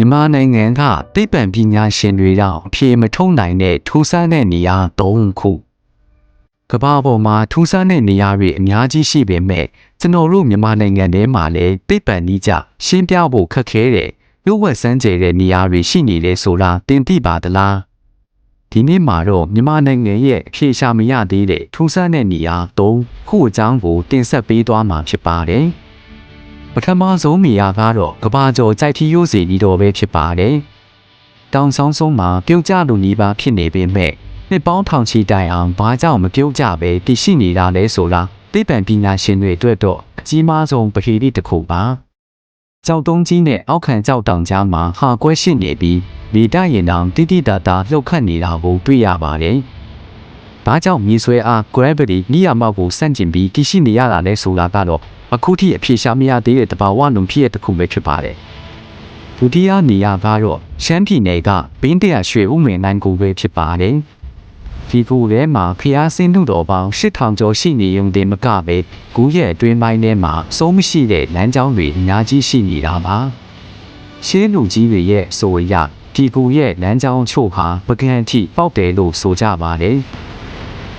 မြန်မာနိုင်ငံကသိပ္ပံပညာရှင်တွေတောင်အဖြေမထုတ်နိုင်တဲ့ထူးဆန်းတဲ့နေရာ၃ခုကမ္ဘာပေါ်မှာထူးဆန်းတဲ့နေရာတွေအများကြီးရှိပေမဲ့ကျွန်တော်တို့မြန်မာနိုင်ငံထဲမှာလည်းသိပ္ပံနည်းကျရှင်းပြဖို့ခက်ခဲတဲ့ရုပ်ဝက်စမ်းကြယ်တဲ့နေရာတွေရှိနေတယ်ဆိုတာတင်သိပါသလားဒီနေ့မှာတော့မြန်မာနိုင်ငံရဲ့အဖြေရှာမရသေးတဲ့ထူးဆန်းတဲ့နေရာ၃ခုအကြောင်းကိုတင်ဆက်ပေးသွားမှာဖြစ်ပါတယ်ပထမဆုံးနေရာကတော့ကဘာကျော်ကြိုက်ထီရိုးစီဒီတော်ပဲဖြစ်ပါတယ်။တောင်ဆောင်ဆုံးမှာပြုတ်ကျလူနီးပါးဖြစ်နေပေမဲ့နှစ်ပေါင်းထောင်ချီတိုင်အောင်ဘာကြောင့်မပြုတ်ကျပဲတည်ရှိနေတာလဲဆိုတာသိပ္ပံပညာရှင်တွေအတွက်တော့အကြီးမားဆုံးပဟိတိတစ်ခုပါ။ကျောက်တုံးကြီးနဲ့အောက်ခံကျောက်တောင်ကြားမှာဟာကွဲရှိနေပြီးမိတရင်တောင်တိတိတတ်တာလှုပ်ခတ်နေတာကိုတွေ့ရပါတယ်။ဘာကြောင့်မြေဆွဲအား gravity နိယာမကိုစန့်ကျင်ပြီးတည်ရှိနေရတာလဲဆိုတာကတော့အခုထိအဖြေရှာမရသေးတဲ့တဘာဝလုံးဖြစ်တဲ့တစ်ခုပဲဖြစ်ပါတယ်။ဒုတိယနေရာကတော့ရှမ်းပြည်နယ်ကဘင်းတရရွှေဦးမင်းနိုင်ကိုပဲဖြစ်ပါတယ်။ဒီကူထဲမှာဖျားစင်းတို့တော်ပေါင်း8000ကျော်ရှိနေုံတင်မကပဲကူရဲ့အတွင်းပိုင်းထဲမှာအဆုံးမရှိတဲ့လမ်းကြောင်းတွေအများကြီးရှိနေတာပါ။ရှင်းလူကြီးတွေရဲ့ဆိုရဒီကူရဲ့လမ်းကြောင်းချို့ဟာပကံအထိပေါက်တယ်လို့ဆိုကြပါတယ်။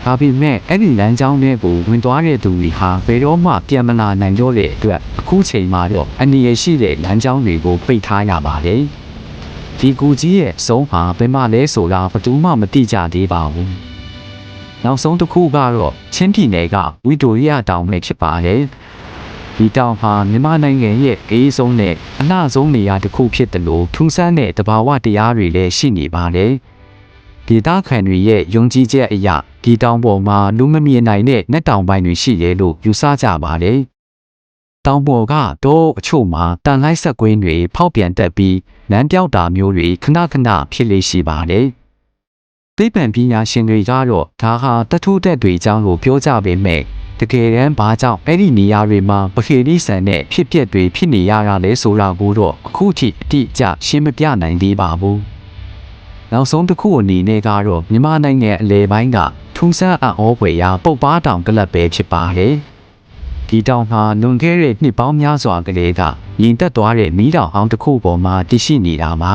ဒါပေမဲ့အဲ့ဒီလမ်းကြောင်းတွေကိုဝင်သွားတဲ့သူတွေဟာဘယ်တော့မှပြန်မလာနိုင်တော့တဲ့အတွက်အခုချိန်မှာတော့အနေရရှိတဲ့လမ်းကြောင်းတွေကိုပိတ်ထားရပါတယ်။ဒီကူကြီးရဲ့အဆုံးဟာဘယ်မှလဲဆိုတာဘယ်သူမှမသိကြသေးပါဘူး။နောက်ဆုံးတစ်ခုကတော့ချင်းပြည်နယ်ကဝီတိုရီယာတောင်ပဲဖြစ်ပါတယ်။ဒီတောင်ဟာမြန်မာနိုင်ငံရဲ့အေးဆုံးနဲ့အလှဆုံးနေရာတစ်ခုဖြစ်တယ်လို့ထူးဆန်းတဲ့တဘာဝတရားတွေလည်းရှိနေပါတယ်။ဒေသခံတွေရဲ့ယုံကြည်ချက်အရဒီတောင်ပေါ်မှာလူမမြင်နိုင်တဲ့နက်တောင်ပိုင်းတွေရှိတယ်လို့ယူဆကြပါတယ်။တောင်ပေါ်ကတော့အချို့မှာတန်လိုက်ဆက်ကွင်းတွေဖောက်ပြန်တက်ပြီးလမ်းပြောက်တာမျိုးတွေခဏခဏဖြစ်လေရှိပါတယ်။သိပ္ပံပညာရှင်တွေကတော့ဒါဟာတထုတက်တွေအကြောင်းကိုပြောကြပေမဲ့တကယ်တမ်းဘာကြောင့်အဲ့ဒီနေရာတွေမှာပခေတိဆန်တဲ့ဖြစ်ပျက်တွေဖြစ်နေရတာလဲဆိုတာကိုတော့အခုထိအတိအကျရှင်းမပြနိုင်သေးပါဘူး။နောက်ဆုံးတစ်ခုအနေနဲ့ကတော့မြန်မာနိုင်ငံအလဲပိုင်းကထူးဆန်းအံ့ဩဖွယ်ရာပုတ်ပါတောင်ကလပ်ပဲဖြစ်ပါတယ်။ဒီတောင်ဟာလွန်ခဲ့တဲ့နှစ်ပေါင်းများစွာကလေးကရင်တက်သွားတဲ့မီးတောင်အောင်တစ်ခုပေါ်မှာတည်ရှိနေတာပါ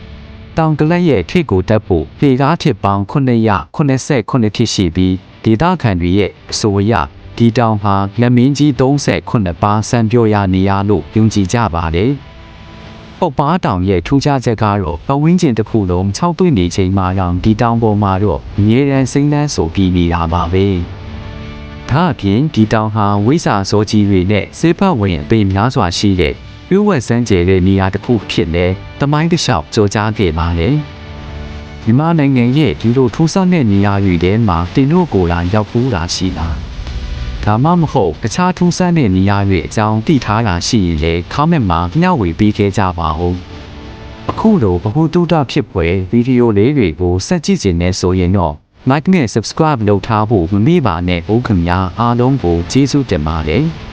။တောင်ကလပ်ရဲ့ထိပ်ကိုတက်ဖို့ဖြေကားထစ်ပေါင်း989ထစ်ရှိပြီးဒေသခံတွေရဲ့အဆိုအရဒီတောင်ဟာလက်မင်းကြီး38ပါးစံပြောရနေရလို့ယုံကြည်ကြပါတယ်။ပုတ်ပါတောင်ရဲ့ထူးခြားချက်ကတော့ပဝင်းကျင်တစ်ခုလုံး6သွင်းနေချိန်မှာတောင်ဒီတောင်ပေါ်မှာတော့အမြဲတမ်းစိမ့်နှမ်းဆိုပြီးနေတာပါပဲ။ဒါအပြင်ဒီတောင်ဟာဝိစာစောကြီးတွေနဲ့ဆေးဖတ်ဝင်အပေများစွာရှိတဲ့ပြိုးဝက်စမ်းကျယ်တဲ့နေရာတစ်ခုဖြစ်နေတမိုင်းတစ်လျှောက်ကြောကြားခဲ့ပါလေ။မြန်မာနိုင်ငံရဲ့ဒီလိုထူးဆန်းတဲ့နေရာတွေထဲမှာတင်တို့ကိုယ်တိုင်ရောက်ဖူးတာရှိလား။ဒါမှမဟုတ်တခြားထူးဆန်းတဲ့နေရာတွေအကြောင်းသိထားတာရှိရင်လည်း comment မှာမျှဝေပေးခဲ့ကြပါဦး။အခုလိုဘ ഹു တုဒဖြစ်ပွဲဗီဒီယိုလေးတွေကိုဆက်ကြည့်နေနေဆိုရင်တော့ like နဲ့ subscribe လုပ်ထားဖို့မမေ့ပါနဲ့ဦးခင်ဗျာအားလုံးကိုကျေးဇူးတင်ပါတယ်။